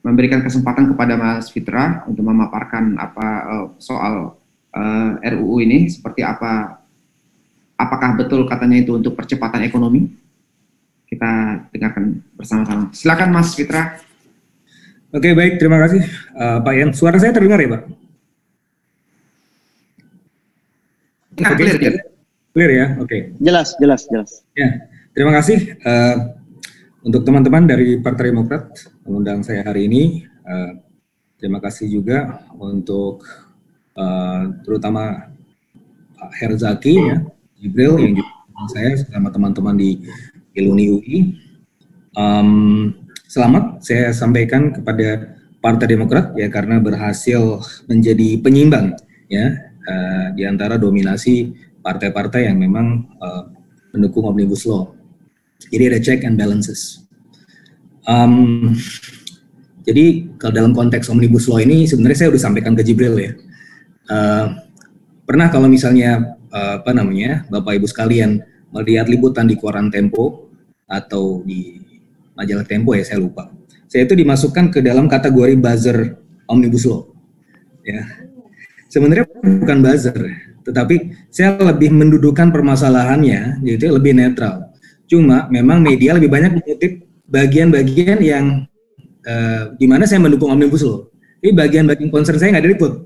memberikan kesempatan kepada Mas Fitra untuk memaparkan apa soal RUU ini seperti apa, apakah betul katanya itu untuk percepatan ekonomi. Kita dengarkan bersama-sama. Silakan Mas Fitra. Oke, baik, terima kasih Pak Yan. Suara saya terdengar ya Pak? Nah, clear, clear. Clear ya, oke. Jelas. Ya, terima kasih untuk teman-teman dari Partai Demokrat mengundang saya hari ini. Terima kasih juga untuk terutama Pak Herzaki, ya, Jibril yang juga saya bersama teman-teman di Iluni UI. Selamat saya sampaikan kepada Partai Demokrat ya karena berhasil menjadi penyimbang ya di antara dominasi partai-partai yang memang mendukung Omnibus Law. Jadi ada check and balances. Jadi kalau dalam konteks Omnibus Law ini sebenarnya saya sudah sampaikan ke Jibril ya. Pernah kalau misalnya Bapak Ibu sekalian melihat liputan di koran Tempo atau di majalah Tempo ya saya lupa. Saya itu dimasukkan ke dalam kategori buzzer Omnibus Law. Ya. Sebenarnya bukan buzzer, tetapi saya lebih mendudukan permasalahannya, jadi lebih netral. Cuma memang media lebih banyak mengutip bagian-bagian yang di mana saya mendukung Omnibus Law. Ini bagian-bagian concern saya nggak diliput.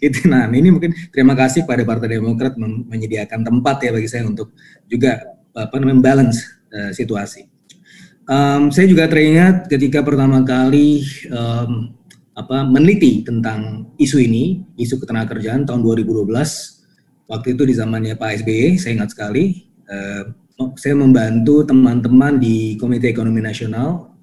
Itu. Nah, ini mungkin terima kasih pada Partai Demokrat menyediakan tempat ya bagi saya untuk juga balance situasi. Saya juga teringat ketika pertama kali meneliti tentang isu ini, isu ketenagakerjaan tahun 2012. Waktu itu di zamannya Pak SBY, saya ingat sekali. Saya membantu teman-teman di Komite Ekonomi Nasional.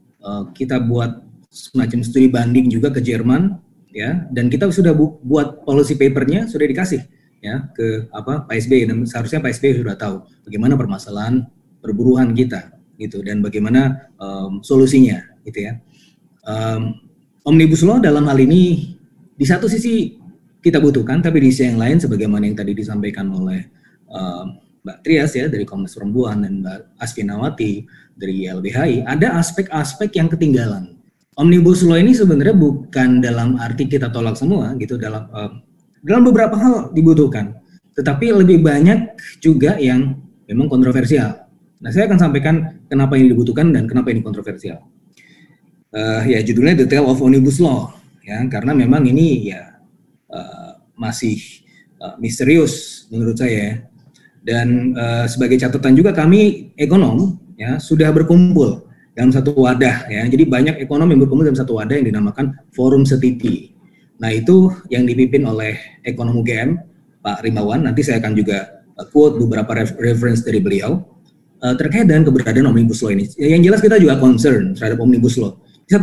Kita buat semacam studi banding juga ke Jerman, ya. Dan kita sudah buat policy papernya sudah dikasih, ya, ke Pak SBY. Dan seharusnya Pak SBY sudah tahu bagaimana permasalahan perburuhan kita. Gitu, dan bagaimana solusinya gitu ya. Omnibus Law dalam hal ini di satu sisi kita butuhkan, tapi di sisi yang lain sebagaimana yang tadi disampaikan oleh Mbak Trias ya dari Komnas Perempuan dan Mbak Asfinawati dari LBHI, ada aspek-aspek yang ketinggalan. Omnibus Law ini sebenarnya bukan dalam arti kita tolak semua gitu, dalam beberapa hal dibutuhkan, tetapi lebih banyak juga yang memang kontroversial. Nah, saya akan sampaikan kenapa ini dibutuhkan dan kenapa ini kontroversial. Ya, judulnya The Tale of Omnibus Law, ya, karena memang ini ya masih misterius menurut saya. Dan sebagai catatan juga kami ekonom ya sudah berkumpul dalam satu wadah ya. Jadi banyak ekonom yang berkumpul dalam satu wadah yang dinamakan Forum Setiti. Nah, itu yang dipimpin oleh ekonom UGM Pak Rimawan. Nanti saya akan juga quote beberapa reference dari beliau. Terkait dengan keberadaan Omnibus Law ini. Yang jelas kita juga concern terhadap Omnibus Law. Di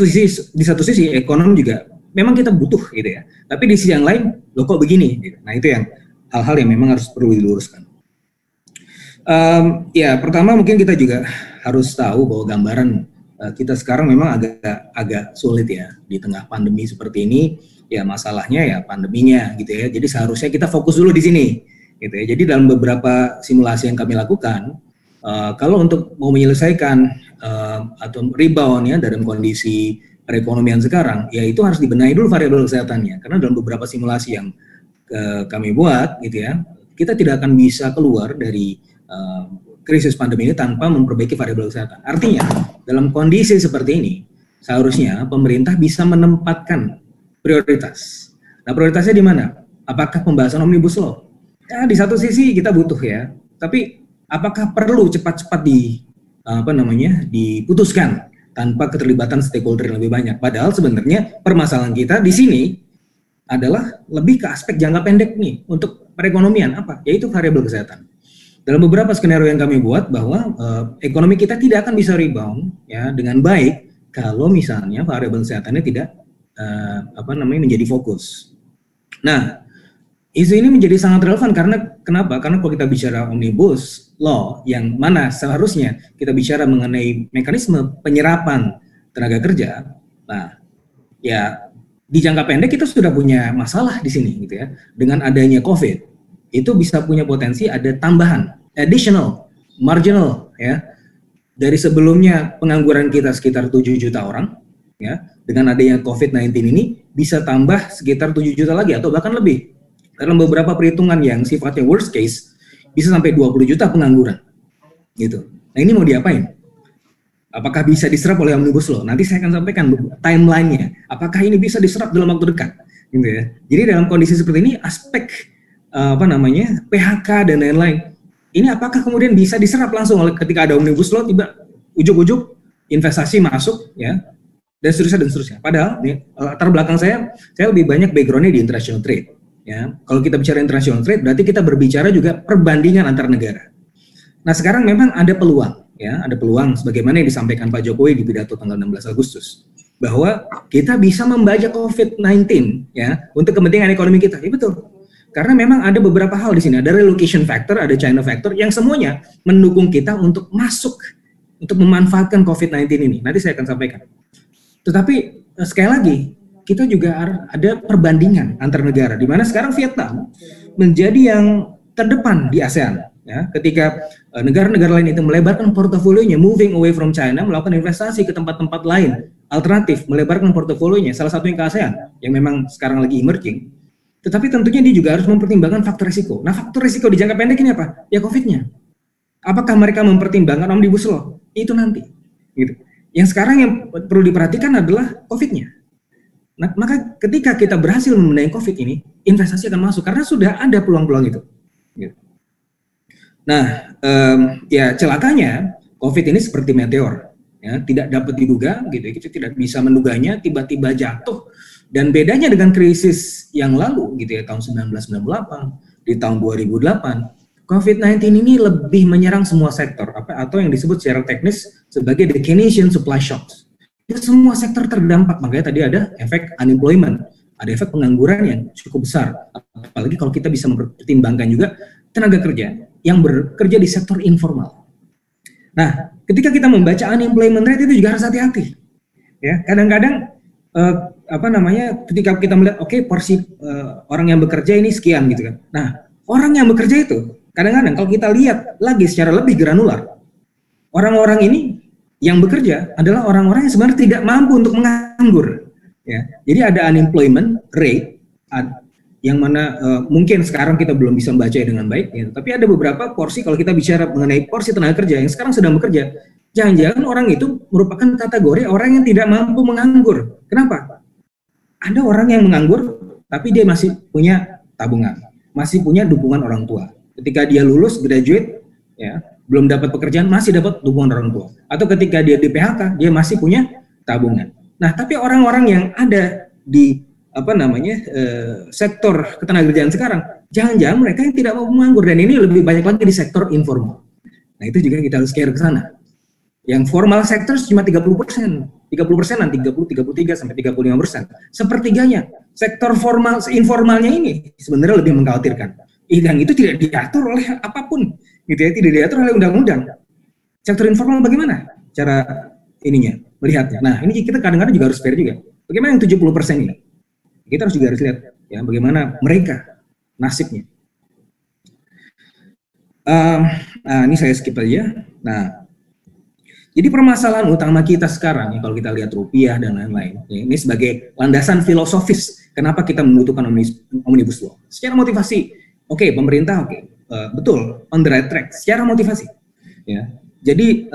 satu sisi ekonom juga memang kita butuh gitu ya. Tapi di sisi yang lain, loh kok begini? Gitu. Nah, itu yang hal-hal yang memang harus perlu diluruskan. Ya, pertama mungkin kita juga harus tahu bahwa gambaran kita sekarang memang agak sulit ya di tengah pandemi seperti ini. Ya, masalahnya ya pandeminya gitu ya. Jadi seharusnya kita fokus dulu di sini gitu ya. Jadi dalam beberapa simulasi yang kami lakukan, kalau untuk mau menyelesaikan atau rebound ya dalam kondisi perekonomian sekarang, ya itu harus dibenahi dulu variabel kesehatannya. Karena dalam beberapa simulasi yang kami buat, gitu ya, kita tidak akan bisa keluar dari krisis pandemi ini tanpa memperbaiki variabel kesehatan. Artinya, dalam kondisi seperti ini, seharusnya pemerintah bisa menempatkan prioritas. Nah, prioritasnya di mana? Apakah pembahasan Omnibus Law? Ya, di satu sisi kita butuh ya, tapi apakah perlu cepat-cepat diputuskan tanpa keterlibatan stakeholder yang lebih banyak? Padahal sebenarnya permasalahan kita di sini adalah lebih ke aspek jangka pendek nih untuk perekonomian apa? Yaitu variabel kesehatan. Dalam beberapa skenario yang kami buat bahwa ekonomi kita tidak akan bisa rebound ya dengan baik kalau misalnya variabel kesehatannya tidak menjadi fokus. Nah, isu ini menjadi sangat relevan karena kenapa? Karena kalau kita bicara Omnibus Law yang mana seharusnya kita bicara mengenai mekanisme penyerapan tenaga kerja, nah ya di jangka pendek kita sudah punya masalah di sini gitu ya. Dengan adanya COVID itu bisa punya potensi ada tambahan, additional, marginal ya dari sebelumnya pengangguran kita sekitar 7 juta orang, ya, dengan adanya COVID-19 ini bisa tambah sekitar 7 juta lagi atau bahkan lebih. Dalam beberapa perhitungan yang sifatnya worst case, bisa sampai 20 juta pengangguran. Gitu. Nah ini mau diapain? Apakah bisa diserap oleh Omnibus Law? Nanti saya akan sampaikan timeline-nya. Apakah ini bisa diserap dalam waktu dekat? Gitu ya. Jadi dalam kondisi seperti ini, aspek PHK dan lain-lain, ini apakah kemudian bisa diserap langsung oleh ketika ada Omnibus Law, tiba ujuk-ujuk investasi masuk, ya, dan seterusnya. Padahal latar belakang saya lebih banyak background-nya di international trade. Ya, kalau kita bicara international trade, berarti kita berbicara juga perbandingan antar negara. Nah sekarang memang ada peluang, ya, ada peluang sebagaimana yang disampaikan Pak Jokowi di pidato tanggal 16 Agustus, bahwa kita bisa membajak COVID-19, ya, untuk kepentingan ekonomi kita. Ya betul. Karena memang ada beberapa hal di sini, ada relocation factor, ada China factor, yang semuanya mendukung kita untuk masuk, untuk memanfaatkan COVID-19 ini. Nanti saya akan sampaikan. Tetapi sekali lagi, kita juga ada perbandingan antar negara, di mana sekarang Vietnam menjadi yang terdepan di ASEAN. Ya, ketika negara-negara lain itu melebarkan portofolionya, moving away from China, melakukan investasi ke tempat-tempat lain, alternatif, melebarkan portofolionya, salah satunya ke ASEAN, yang memang sekarang lagi emerging. Tetapi tentunya dia juga harus mempertimbangkan faktor risiko. Nah, faktor risiko di jangka pendek ini apa? Ya COVID-nya. Apakah mereka mempertimbangkan Omnibus Law? Itu nanti. Gitu. Yang sekarang yang perlu diperhatikan adalah COVID-nya. Nah, maka ketika kita berhasil memenangi COVID ini, investasi akan masuk karena sudah ada peluang-peluang itu. Gitu. Nah, ya celakanya COVID ini seperti meteor, ya, tidak dapat diduga, gitu. Kita tidak bisa menduganya, tiba-tiba jatuh. Dan bedanya dengan krisis yang lalu, gitu ya, tahun 1998, di tahun 2008, COVID-19 ini lebih menyerang semua sektor, atau yang disebut secara teknis sebagai the Keynesian supply shocks. Itu semua sektor terdampak, makanya tadi ada efek unemployment, ada efek pengangguran yang cukup besar. Apalagi kalau kita bisa mempertimbangkan juga tenaga kerja yang bekerja di sektor informal. Nah, ketika kita membaca unemployment rate itu juga harus hati-hati. Ya, kadang-kadang ketika kita melihat porsi orang yang bekerja ini sekian gitu kan. Nah, orang yang bekerja itu kadang-kadang kalau kita lihat lagi secara lebih granular, orang-orang ini yang bekerja adalah orang-orang yang sebenarnya tidak mampu untuk menganggur. Ya, jadi ada unemployment rate yang mana mungkin sekarang kita belum bisa membaca dengan baik, ya, tapi ada beberapa porsi kalau kita bicara mengenai porsi tenaga kerja yang sekarang sedang bekerja. Jangan-jangan orang itu merupakan kategori orang yang tidak mampu menganggur. Kenapa? Ada orang yang menganggur, tapi dia masih punya tabungan, masih punya dukungan orang tua. Ketika dia lulus, graduate, ya, belum dapat pekerjaan, masih dapat dukungan orang tua. Atau ketika dia di PHK, dia masih punya tabungan. Nah, tapi orang-orang yang ada di sektor ketenagakerjaan sekarang, jangan-jangan mereka yang tidak mau menganggur, dan ini lebih banyak lagi di sektor informal. Nah, itu juga kita harus care ke sana. Yang formal sector cuma 30%, 30%-an, 30, 33 sampai 35%. Sepertiganya sektor formal, informalnya ini sebenarnya lebih mengkhawatirkan. Dan itu tidak diatur oleh apapun, gitu ya, tidak diatur oleh undang-undang. Sektor informal bagaimana cara ininya melihatnya? Nah, ini kita kadang-kadang juga harus fair juga. Bagaimana yang 70% ini? Kita harus juga harus lihat ya bagaimana mereka nasibnya. Nah, ini saya skip aja. Nah, jadi permasalahan utama kita sekarang, ya, kalau kita lihat rupiah dan lain-lain, ya, ini sebagai landasan filosofis, kenapa kita membutuhkan Omnibus Law. Secara motivasi, pemerintah betul, on the right track, secara motivasi. Ya. Jadi,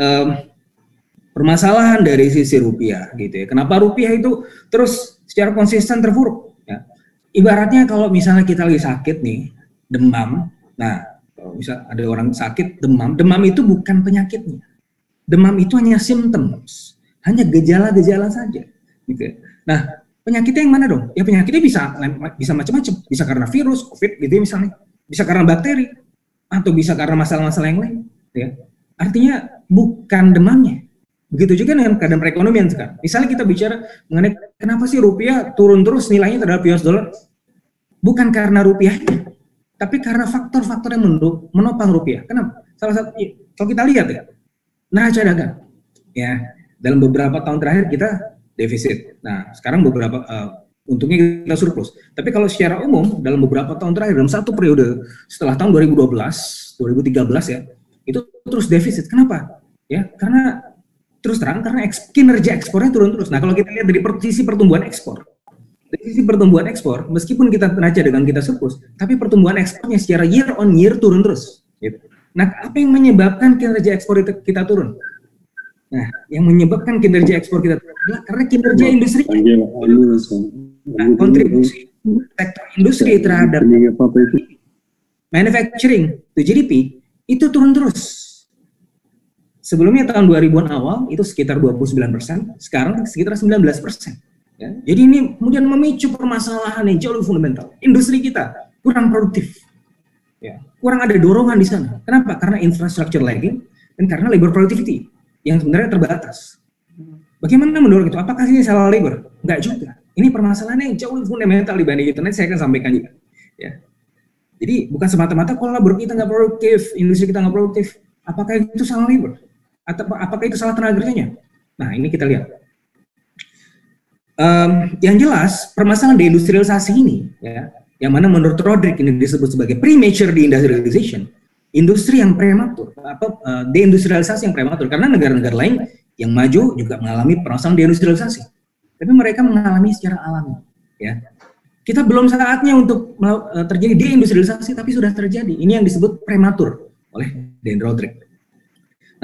permasalahan dari sisi rupiah, gitu ya, kenapa rupiah itu terus secara konsisten terpuruk. Ya. Ibaratnya kalau misalnya kita lagi sakit nih, demam, nah, kalau misal ada orang sakit, demam itu bukan penyakitnya. Demam itu hanya symptoms, hanya gejala-gejala saja. Gitu ya. Nah, penyakitnya yang mana dong? Ya penyakitnya bisa macam-macam, bisa karena virus, COVID gitu misalnya, bisa karena bakteri, atau bisa karena masalah-masalah yang lain. Ya. Artinya bukan demamnya. Begitu juga dengan keadaan perekonomian sekarang. Misalnya kita bicara mengenai kenapa sih rupiah turun terus nilainya terhadap US dollar? Bukan karena rupiahnya, tapi karena faktor-faktor yang menopang rupiah. Kenapa? Salah satu, kalau kita lihat ya, neraca dagang, ya dalam beberapa tahun terakhir kita defisit. Nah sekarang untungnya kita surplus. Tapi kalau secara umum dalam beberapa tahun terakhir, dalam satu periode setelah tahun 2012, 2013 ya, itu terus defisit. Kenapa? Ya, karena terus terang karena kinerja ekspornya turun terus. Nah, kalau kita lihat dari sisi pertumbuhan ekspor, meskipun kita neraca dagang kita surplus, tapi pertumbuhan ekspornya secara year on year turun terus. Gitu. Nah, apa yang menyebabkan kinerja ekspor kita turun? Nah, yang menyebabkan kinerja ekspor kita turun adalah karena kinerja industri. Nah, kontribusi sektor industri terhadap manufacturing to GDP itu turun terus. Sebelumnya tahun 2000-an awal itu sekitar 29%, sekarang sekitar 19%. Ya. Jadi ini kemudian memicu permasalahan yang jauh lebih fundamental. Industri kita kurang produktif, ya. Kurang ada dorongan di sana. Kenapa? Karena infrastructure lagging dan karena labor productivity yang sebenarnya terbatas. Bagaimana mendorong itu? Apakah ini salah labor? Enggak juga. Ini permasalahan yang jauh lebih fundamental dibanding itu. Nanti saya akan sampaikan juga. Ya. Jadi bukan semata-mata kalau labor kita nggak produktif, industri kita nggak produktif, apakah itu salah labor? Atau apakah itu salah tenaga kerjanya? Nah, ini kita lihat. Yang jelas permasalahan deindustrialisasi ini, ya, yang mana menurut Rodrik ini disebut sebagai premature deindustrialization, industri yang prematur, deindustrialisasi yang prematur, karena negara-negara lain yang maju juga mengalami permasalahan deindustrialisasi, tapi mereka mengalami secara alami, ya. Kita belum saatnya untuk terjadi deindustrialisasi, tapi sudah terjadi. Ini yang disebut prematur oleh Dan Rodrik.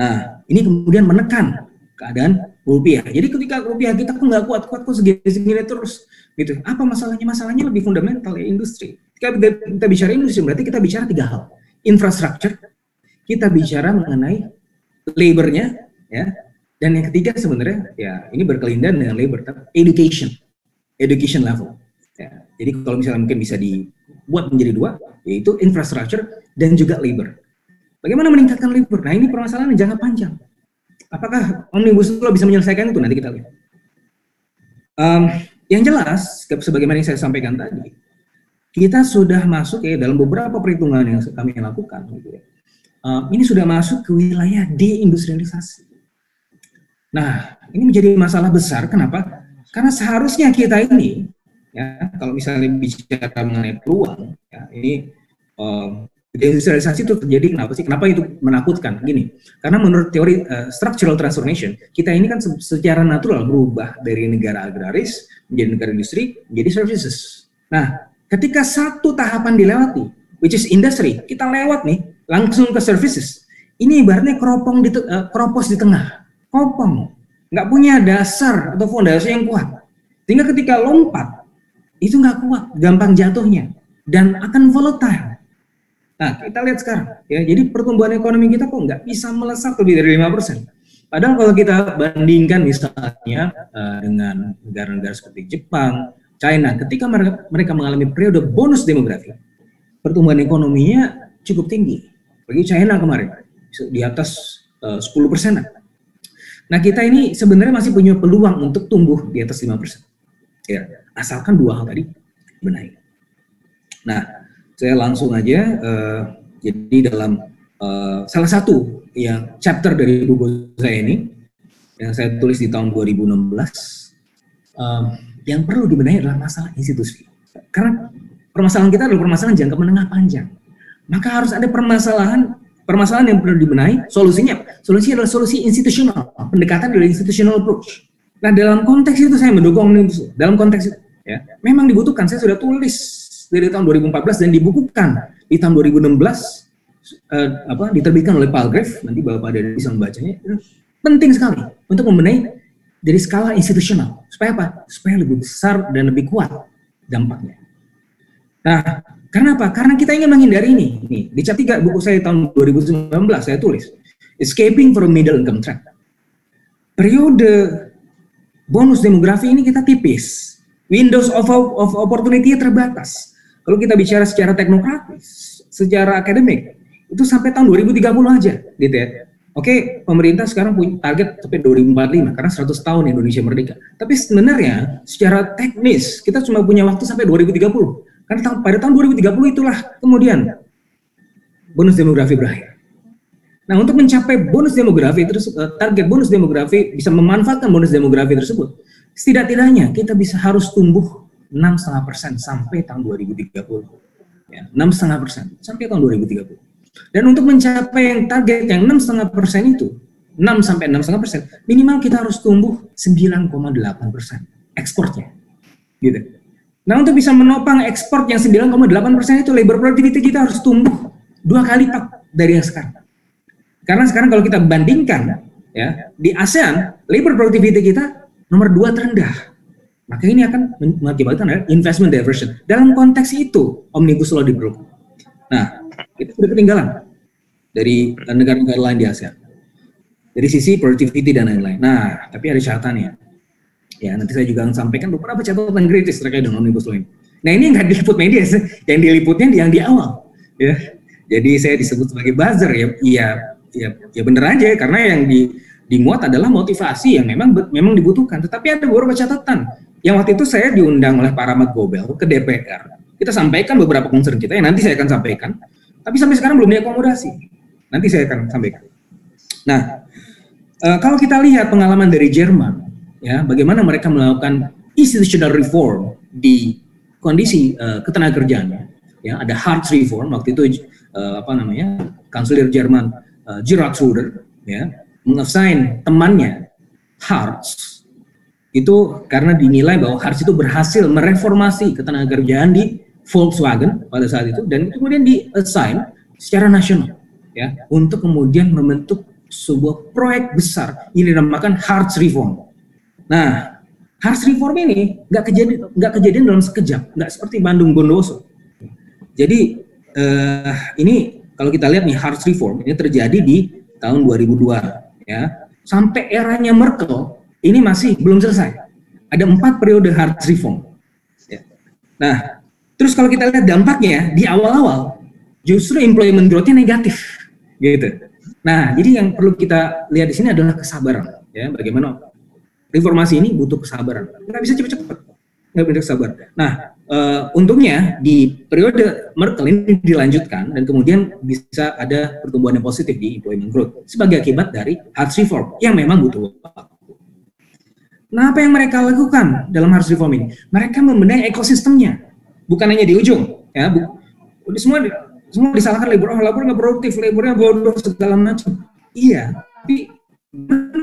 Nah, ini kemudian menekan keadaan rupiah. Jadi ketika rupiah kita kok nggak kuat kok segini terus, gitu. Apa masalahnya? Masalahnya lebih fundamental ya, industri. Ketika kita bicara industri, berarti kita bicara 3 hal: infrastructure, kita bicara mengenai labornya, ya, dan yang ketiga sebenarnya ya ini berkelindahan dengan labor, education level. Ya. Jadi kalau misalnya mungkin bisa dibuat menjadi 2, yaitu infrastructure dan juga labor. Bagaimana meningkatkan labor? Nah, ini permasalahan yang jangka panjang. Apakah Omnibus Law bisa menyelesaikan itu? Nanti kita lihat. Yang jelas, sebagaimana yang saya sampaikan tadi, kita sudah masuk ya dalam beberapa perhitungan yang kami lakukan. Gitu ya. Ini sudah masuk ke wilayah deindustrialisasi. Nah, ini menjadi masalah besar. Kenapa? Karena seharusnya kita ini, ya, kalau misalnya bicara mengenai peluang, ya, ini deindustrialisasi itu terjadi kenapa sih? Kenapa itu menakutkan? Gini, karena menurut teori structural transformation, kita ini kan secara natural berubah dari negara agraris menjadi negara industri, menjadi services. Nah, ketika satu tahapan dilewati, which is industry, kita lewat nih langsung ke services. Ini ibaratnya keropos di tengah, kopong, nggak punya dasar atau fondasi yang kuat. Sehingga ketika lompat itu nggak kuat, gampang jatuhnya dan akan volatile. Nah, kita lihat sekarang, ya, jadi pertumbuhan ekonomi kita kok nggak bisa melesat lebih dari 5%. Padahal kalau kita bandingkan misalnya dengan negara-negara seperti Jepang, China, ketika mereka mengalami periode bonus demografi, pertumbuhan ekonominya cukup tinggi. Bagi China kemarin, di atas 10%. Nah, kita ini sebenarnya masih punya peluang untuk tumbuh di atas 5%. Ya, asalkan 2 hal tadi benahi. Nah, saya langsung aja, jadi dalam salah satu yang chapter dari buku saya ini, yang saya tulis di tahun 2016, yang perlu dibenahi adalah masalah institusi. Karena permasalahan kita adalah permasalahan jangka menengah panjang. Maka harus ada permasalahan yang perlu dibenahi, solusinya adalah solusi institusional, pendekatan dari institutional approach. Nah, dalam konteks itu saya mendukung Omnibus Law. Dalam konteks itu, ya, memang dibutuhkan. Saya sudah tulis dari tahun 2014 dan dibukukan di tahun 2016, diterbitkan oleh Palgrave. Nanti Bapak ada bisa membacanya. Penting sekali untuk membenahi dari skala institusional. Supaya apa? Supaya lebih besar dan lebih kuat dampaknya. Nah, karena apa? Karena kita ingin menghindari ini. Nih, di chapter 3 buku saya tahun 2019 saya tulis Escaping from Middle Income Trap. Periode bonus demografi ini kita tipis. Windows of opportunity terbatas. Kalau kita bicara secara teknokratis, secara akademik, itu sampai tahun 2030 aja, gitu ya. Oke, pemerintah sekarang punya target sampai 2045, karena 100 tahun Indonesia merdeka. Tapi sebenarnya, secara teknis, kita cuma punya waktu sampai 2030. Karena pada tahun 2030 itulah kemudian bonus demografi berakhir. Nah, untuk mencapai bonus demografi, target bonus demografi, bisa memanfaatkan bonus demografi tersebut, setidak-tidaknya kita harus tumbuh 6,5% sampai tahun 2030. Ya, 6,5% sampai tahun 2030. Dan untuk mencapai yang target yang 6,5% itu, sampai 6,5%, minimal kita harus tumbuh 9,8% ekspornya, gitu. Nah, untuk bisa menopang ekspor yang 9,8% itu, labor productivity kita harus tumbuh 2 kali lipat dari yang sekarang. Karena sekarang kalau kita bandingkan, ya, di ASEAN, labor productivity kita nomor 2 terendah. Maka ini akan mengakibatkan investment diversion. Dalam konteks itu, Omnibus Law diperlukan. Nah, itu sudah ketinggalan dari negara-negara lain di ASEAN. Dari sisi productivity dan lain-lain. Nah, tapi ada catatannya. Ya, nanti saya juga akan sampaikan beberapa catatan kritis terkait dengan Omnibus Law ini. Nah, ini nggak diliput media, yang diliputnya yang di awal. Ya, jadi saya disebut sebagai buzzer, ya bener aja, karena yang dimuat adalah motivasi yang memang dibutuhkan. Tetapi ada beberapa catatan. Yang waktu itu saya diundang oleh Pak Rahmat Gobel ke DPR. Kita sampaikan beberapa concern kita, yang nanti saya akan sampaikan. Tapi sampai sekarang belum diakomodasi. Nanti saya akan sampaikan. Nah, kalau kita lihat pengalaman dari Jerman, ya, bagaimana mereka melakukan institutional reform di kondisi ketenagakerjaan, ya, ada Hartz reform waktu itu, kanselir Jerman Gerhard Schröder, ya, mengassign temannya Hartz itu karena dinilai bahwa Hartz itu berhasil mereformasi ketenagakerjaan di Volkswagen pada saat itu, dan kemudian di-assign secara nasional, ya, untuk kemudian membentuk sebuah proyek besar yang dinamakan Hartz reform. Nah, Hartz reform ini nggak kejadian dalam sekejap, nggak seperti Bandung Bondowoso. Jadi ini kalau kita lihat nih, Hartz reform ini terjadi di tahun 2002, ya, sampai eranya Merkel ini masih belum selesai. Ada 4 periode Hartz reform. Ya. Nah, terus kalau kita lihat dampaknya di awal-awal, justru employment growth-nya negatif, gitu. Nah, jadi yang perlu kita lihat di sini adalah kesabaran, ya, bagaimana reformasi ini butuh kesabaran. Nggak bisa cepat-cepat, nggak bisa sabar. Nah, untungnya di periode Merkel ini dilanjutkan dan kemudian bisa ada pertumbuhan yang positif di employment growth sebagai akibat dari Hartz reform yang memang butuh waktu. Nah, apa yang mereka lakukan dalam Hartz reform ini? Mereka membenahi ekosistemnya, bukan hanya di ujung, ya, semua disalahkan labor nggak produktif, labornya bodoh segala macam. Iya, tapi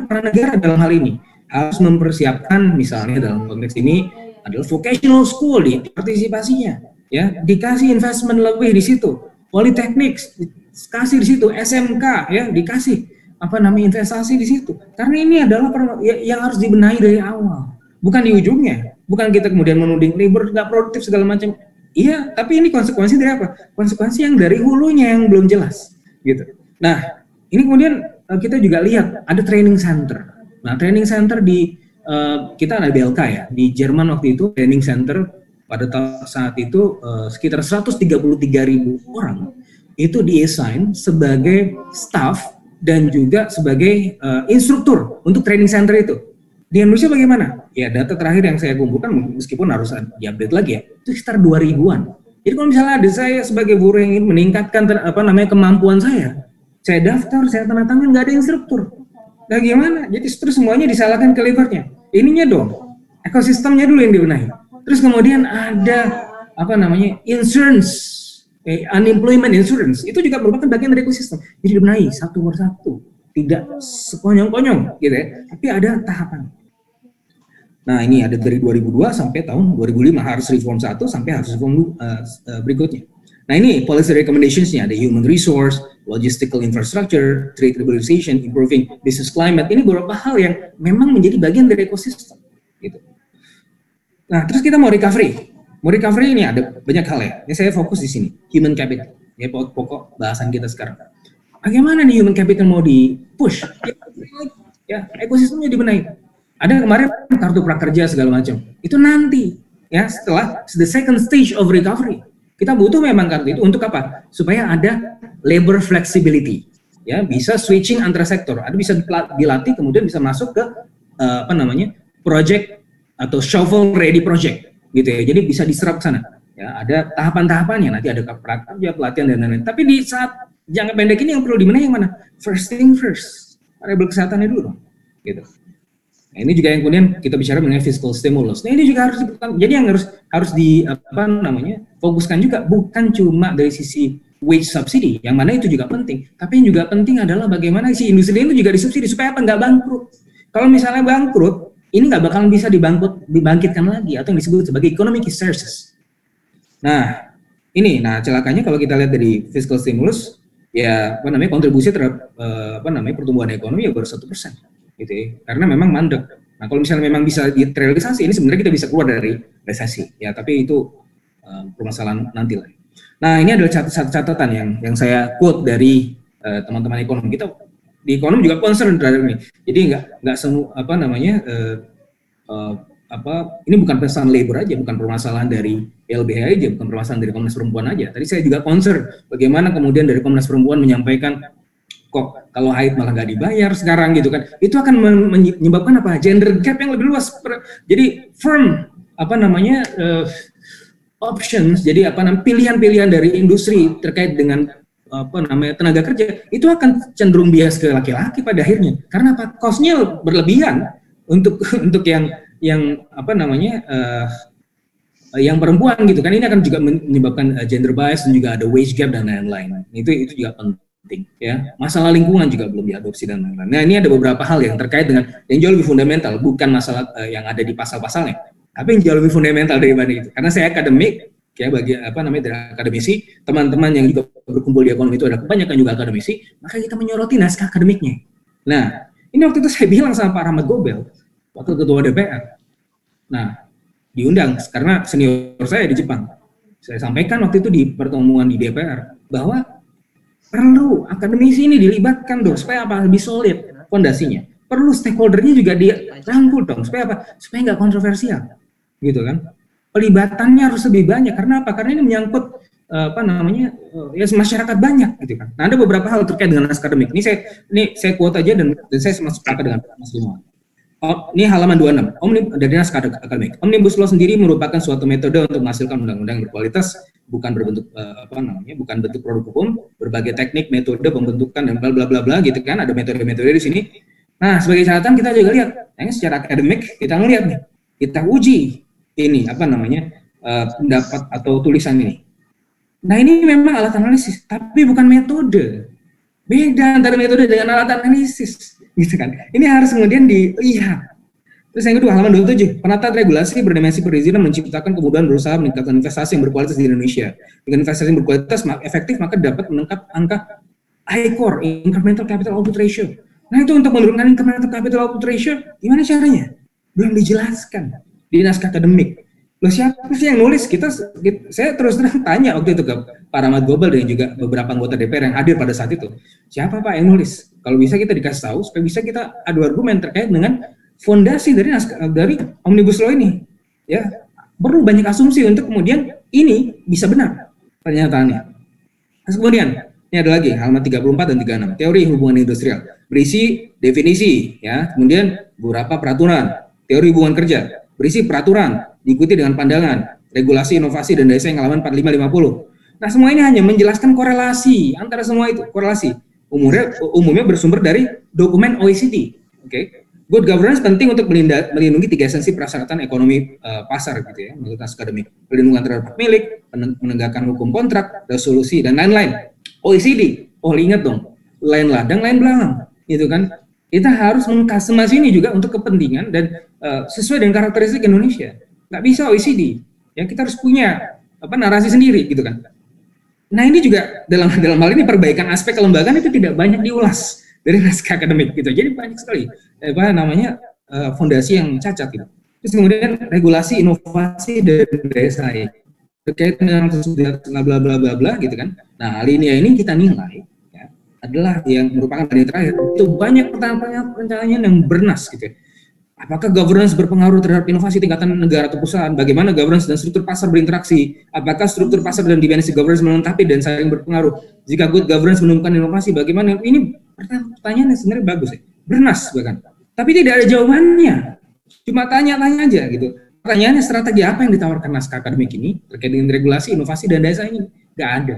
peran negara dalam hal ini harus mempersiapkan, misalnya dalam konteks ini adalah vocational school di partisipasinya, ya, dikasih investment lebih di situ, politeknik kasih di situ, SMK, ya, dikasih investasi di situ, karena ini adalah yang harus dibenahi dari awal, bukan di ujungnya. Bukan kita kemudian menuding labor nggak produktif segala macam. Iya, tapi ini konsekuensi dari apa? Konsekuensi yang dari hulunya yang belum jelas, gitu. Nah, ini kemudian kita juga lihat ada training center. Nah, training center di kita ada BLK, ya, di Jerman waktu itu training center pada saat itu sekitar 133.000 orang itu di-assign sebagai staff dan juga sebagai instruktur untuk training center itu. Di Indonesia bagaimana? Ya, data terakhir yang saya kumpulkan, meskipun harus diupdate lagi, ya, itu sekitar 2.000-an. Jadi kalau misalnya ada saya sebagai buruh yang ingin meningkatkan kemampuan saya daftar, saya tanda tangan, nggak ada instruktur. Nah, gimana? Jadi terus semuanya disalahkan ke labornya. Ininya dong, ekosistemnya dulu yang dibenahi. Terus kemudian ada insurance, unemployment insurance, itu juga merupakan bagian dari ekosistem. Jadi dibenahi satu persatu, tidak sekonyong-konyong, gitu, ya. Tapi ada tahapan. Nah, ini ada dari 2002 sampai tahun 2005, Hartz reform 1 sampai Hartz reform berikutnya. Nah, ini policy recommendations-nya ada human resource, logistical infrastructure, trade liberalization, improving business climate. Ini beberapa hal yang memang menjadi bagian dari ekosistem, gitu. Nah, terus kita mau recovery. Mau recovery ini ada banyak hal, ya. Ini saya fokus di sini, human capital. Ya, pokok bahasan kita sekarang. Bagaimana nih human capital mau di-push? Ya, ekosistemnya dibenahi. Ada kemarin kartu prakerja segala macam. Itu nanti, ya, setelah the second stage of recovery. Kita butuh memang kartu itu untuk apa? Supaya ada labor flexibility, ya, bisa switching antara sektor, ada bisa dilatih kemudian bisa masuk ke project atau shovel ready project, gitu, ya. Jadi bisa diserap ke sana. Ya, ada tahapan-tahapannya, nanti ada prakerja, pelatihan dan lain-lain. Tapi di saat jangka pendek ini yang perlu dibenahi yang mana? First thing first, variabel kesehatannya dulu, gitu. Nah, ini juga yang kemudian kita bicara mengenai fiscal stimulus. Nah, ini juga harus jadi yang harus fokuskan juga, bukan cuma dari sisi wage subsidy, yang mana itu juga penting. Tapi yang juga penting adalah bagaimana si industri itu juga disubsidi supaya apa? Nggak bangkrut. Kalau misalnya bangkrut, ini nggak bakalan bisa dibangkitkan lagi atau yang disebut sebagai economic crisis. Nah, ini, celakanya kalau kita lihat dari fiscal stimulus, ya kontribusi terhadap pertumbuhan ekonomi ya baru 1%, gitu ya. Karena memang mandek. Nah, kalau misalnya memang bisa terrealisasi, ini sebenarnya kita bisa keluar dari resesi, ya. Tapi itu permasalahan nanti lah. Nah, ini adalah catatan yang saya quote dari teman-teman ekonom. Kita di ekonom juga concern terhadap ini. Jadi nggak semua ini bukan permasalahan labor aja, bukan permasalahan dari LBH aja, bukan permasalahan dari Komnas Perempuan aja. Tadi saya juga concern bagaimana kemudian dari Komnas Perempuan menyampaikan kok kalau haid malah nggak dibayar sekarang gitu kan. Itu akan menyebabkan apa? Gender gap yang lebih luas. Jadi firm options, jadi pilihan-pilihan dari industri terkait dengan tenaga kerja itu akan cenderung bias ke laki-laki pada akhirnya. Karena apa? Cost-nya berlebihan untuk yang perempuan gitu kan. Ini akan juga menyebabkan gender bias dan juga ada wage gap dan lain-lain. Itu juga penting ya. Masalah lingkungan juga belum diadopsi dan lain-lain. Nah, ini ada beberapa hal yang terkait dengan yang jauh lebih fundamental, bukan masalah yang ada di pasal-pasalnya, tapi yang jauh lebih fundamental daripada itu. Karena saya akademik ya, bagi dari akademisi, teman-teman yang juga berkumpul di ekonomi itu ada kebanyakan juga akademisi, maka kita menyoroti naskah akademiknya. Nah, ini waktu itu saya bilang sama Pak Rahmat Gobel, waktu ketua DPR. Nah, diundang karena senior saya di Jepang. Saya sampaikan waktu itu di pertemuan di DPR bahwa perlu akademisi ini dilibatkan dong supaya apa? Lebih solid fondasinya. Perlu stakeholdernya juga dirangkul dong supaya apa? Supaya nggak kontroversial, gitu kan? Pelibatannya harus lebih banyak. Karena apa? Karena ini menyangkut masyarakat banyak, gitu kan. Nah, ada beberapa hal terkait dengan akademik. Ini saya quote aja dan saya masuk sepakat dengan Mas Limo. Ini halaman 26, dari naskah akademik. Omnibus Law sendiri merupakan suatu metode untuk menghasilkan undang-undang berkualitas, bukan berbentuk bukan bentuk produk hukum, berbagai teknik, metode pembentukan dan bla bla bla bla gitu kan. Ada metode-metode di sini. Nah, sebagai catatan kita juga lihat, secara akademik kita ngelihat nih, kita uji ini pendapat atau tulisan ini. Nah, ini memang alat analisis, tapi bukan metode. Beda antara metode dengan alat analisis, gitu kan. Ini harus kemudian dilihat. Terus yang kedua, halaman 27, penataan regulasi berdimensi perizinan menciptakan kemudahan berusaha meningkatkan investasi yang berkualitas di Indonesia. Dengan investasi yang berkualitas efektif, maka dapat meningkat angka ICOR, Incremental Capital Output Ratio. Nah, itu untuk menurunkan Incremental Capital Output Ratio, gimana caranya? Belum dijelaskan di naskah akademik. Loh, siapa sih yang nulis? Saya terus terang tanya waktu itu ke Pak Rahmat Gobel dan juga beberapa anggota DPR yang hadir pada saat itu. Siapa Pak yang nulis? Kalau bisa kita dikasih tahu supaya bisa kita adu argumen terkait dengan fondasi dari Omnibus Law ini. Ya, perlu banyak asumsi untuk kemudian ini bisa benar pernyataannya. Terus kemudian ini ada lagi halaman 34 dan 36, teori hubungan industrial. Berisi definisi ya, kemudian beberapa peraturan, teori hubungan kerja, berisi peraturan, diikuti dengan pandangan, regulasi, inovasi, dan daya saing halaman 45-50. Nah, semua ini hanya menjelaskan korelasi antara semua itu, korelasi. Umumnya bersumber dari dokumen OECD. Okay? Good governance penting untuk melindungi 3 esensi persyaratan ekonomi pasar, gitu ya, menurut naskah akademik. Perlindungan terhadap hak milik, menegakkan hukum kontrak, resolusi, dan lain-lain. OECD, ingat dong, lain ladang, lain belalang, gitu kan? Kita harus mengcustomasi ini juga untuk kepentingan dan sesuai dengan karakteristik Indonesia. Nggak bisa OECD, ya kita harus punya narasi sendiri, gitu kan. Nah, ini juga dalam hal ini perbaikan aspek kelembagaan itu tidak banyak diulas dari naskah akademik, gitu. Jadi banyak sekali fondasi yang cacat, gitu. Terus kemudian regulasi, inovasi, dan daya saing terkait dengan bla bla bla bla, gitu kan. Nah, alinea ini kita nilai ya, adalah yang merupakan alinea terakhir. Itu banyak pertanyaan yang bernas, gitu ya. Apakah governance berpengaruh terhadap inovasi tingkatan negara atau perusahaan? Bagaimana governance dan struktur pasar berinteraksi? Apakah struktur pasar dan dimensi governance melengkapi dan saling berpengaruh? Jika good governance menemukan inovasi, bagaimana? Ini pertanyaan yang sebenarnya bagus ya, bernas bahkan. Tapi tidak ada jawabannya. Cuma tanya-tanya aja gitu. Pertanyaannya, strategi apa yang ditawarkan naskah akademik ini terkait dengan regulasi, inovasi, dan daya saing ini? Nggak ada.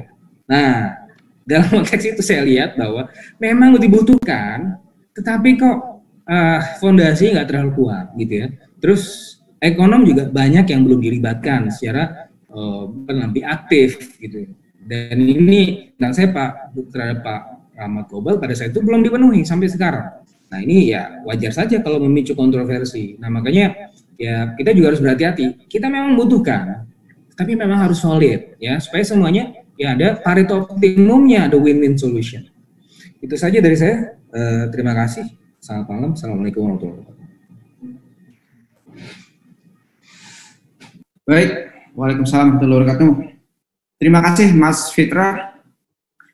Nah, dalam konteks itu saya lihat bahwa memang dibutuhkan, tetapi kok fondasi nggak terlalu kuat, gitu ya. Terus ekonom juga banyak yang belum dilibatkan secara lebih aktif, gitu. Dan ini dan saya terhadap Pak Rahmat Gobal pada saat itu belum dipenuhi sampai sekarang. Nah ini ya wajar saja kalau memicu kontroversi. Nah makanya ya kita juga harus berhati-hati. Kita memang membutuhkan, tapi memang harus solid ya supaya semuanya ya ada Pareto optimumnya, ada win-win solution. Itu saja dari saya. Terima kasih. Selamat malam. Assalamualaikum warahmatullahi wabarakatuh. Baik, waalaikumsalam warahmatullahi wabarakatuh. Terima kasih Mas Fitra.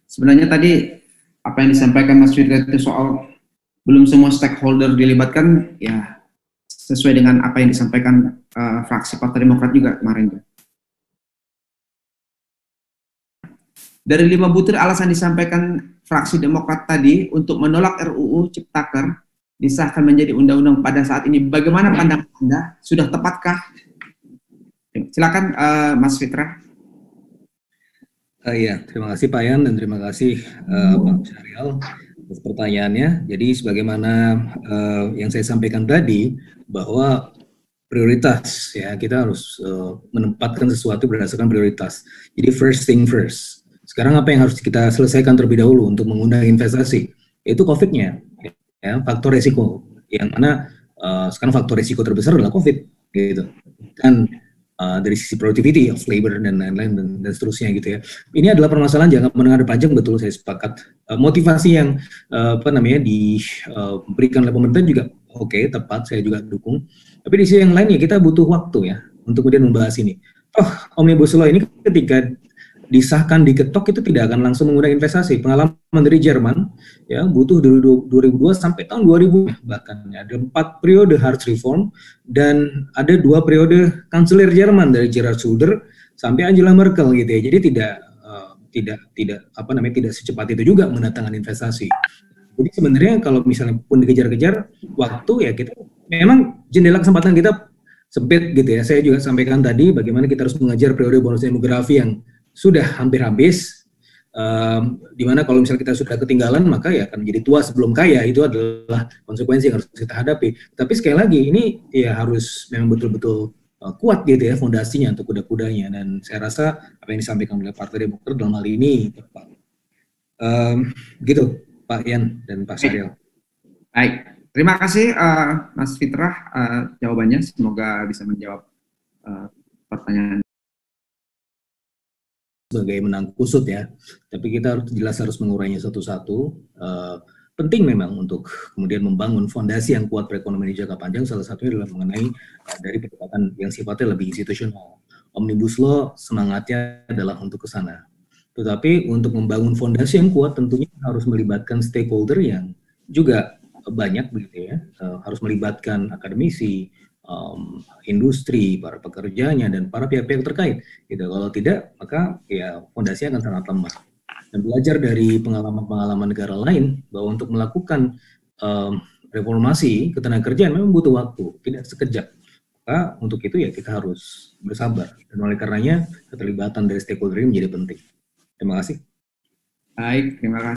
Sebenarnya tadi apa yang disampaikan Mas Fitra itu soal belum semua stakeholder dilibatkan, ya sesuai dengan apa yang disampaikan fraksi Partai Demokrat juga kemarin. Dari 5 butir alasan disampaikan fraksi Demokrat tadi untuk menolak RUU Ciptaker disahkan menjadi undang-undang pada saat ini, bagaimana pandangan Anda? Sudah tepatkah? Silakan Mas Fitra. Iya, terima kasih Pak Yan dan terima kasih Pak Syariel atas pertanyaannya. Jadi sebagaimana yang saya sampaikan tadi bahwa prioritas ya kita harus menempatkan sesuatu berdasarkan prioritas. Jadi first thing first. Sekarang apa yang harus kita selesaikan terlebih dahulu untuk mengundang investasi? Itu COVID-nya, ya, faktor resiko. Yang mana sekarang faktor resiko terbesar adalah COVID, gitu. Dan dari sisi productivity of labor dan lain-lain dan seterusnya gitu ya. Ini adalah permasalahan jangka menengah dan panjang, betul saya sepakat. Motivasi yang diberikan oleh pemerintah juga oke, tepat, saya juga dukung. Tapi di sisi yang lain ya kita butuh waktu ya untuk kemudian membahas ini. Omnibus Law ini ketika disahkan, diketok itu tidak akan langsung mengundang investasi. Pengalaman dari Jerman ya butuh dari 2002 sampai tahun 2000 bahkan ada 4 periode Hartz Reform dan ada 2 periode kanselir Jerman dari Gerhard Schröder sampai Angela Merkel gitu ya. Jadi tidak secepat itu juga mendatangkan investasi. Jadi sebenarnya kalau misalnya pun dikejar-kejar waktu ya kita memang jendela kesempatan kita sempit gitu ya. Saya juga sampaikan tadi bagaimana kita harus mengejar periode bonus demografi yang sudah hampir habis, di mana kalau misalnya kita sudah ketinggalan maka ya akan menjadi tua sebelum kaya. Itu adalah konsekuensi yang harus kita hadapi. Tapi sekali lagi ini ya harus memang betul-betul kuat gitu ya fondasinya untuk kuda-kudanya, dan saya rasa apa yang disampaikan oleh Partai Demokrat dalam hal ini tepat. Gitu Pak Yan dan Pak Syariel. Baik, terima kasih Mas Fitrah jawabannya. Semoga bisa menjawab pertanyaan. Sebagai menang kusut ya, tapi kita harus mengurainya satu-satu. Penting memang untuk kemudian membangun fondasi yang kuat perekonomian di jangka panjang. Salah satunya adalah mengenai dari pendekatan yang sifatnya lebih institusional. Omnibus Law semangatnya adalah untuk ke sana. Tetapi untuk membangun fondasi yang kuat tentunya harus melibatkan stakeholder yang juga banyak begitu ya. Harus melibatkan akademisi, industri, para pekerjanya, dan para pihak-pihak terkait. Gitu. Kalau tidak, maka ya fondasi akan sangat lemah. Dan belajar dari pengalaman-pengalaman negara lain bahwa untuk melakukan reformasi ketenagakerjaan memang butuh waktu, tidak sekejap. Maka untuk itu ya kita harus bersabar. Dan oleh karenanya keterlibatan dari stakeholder ini menjadi penting. Terima kasih. Baik, terima kasih.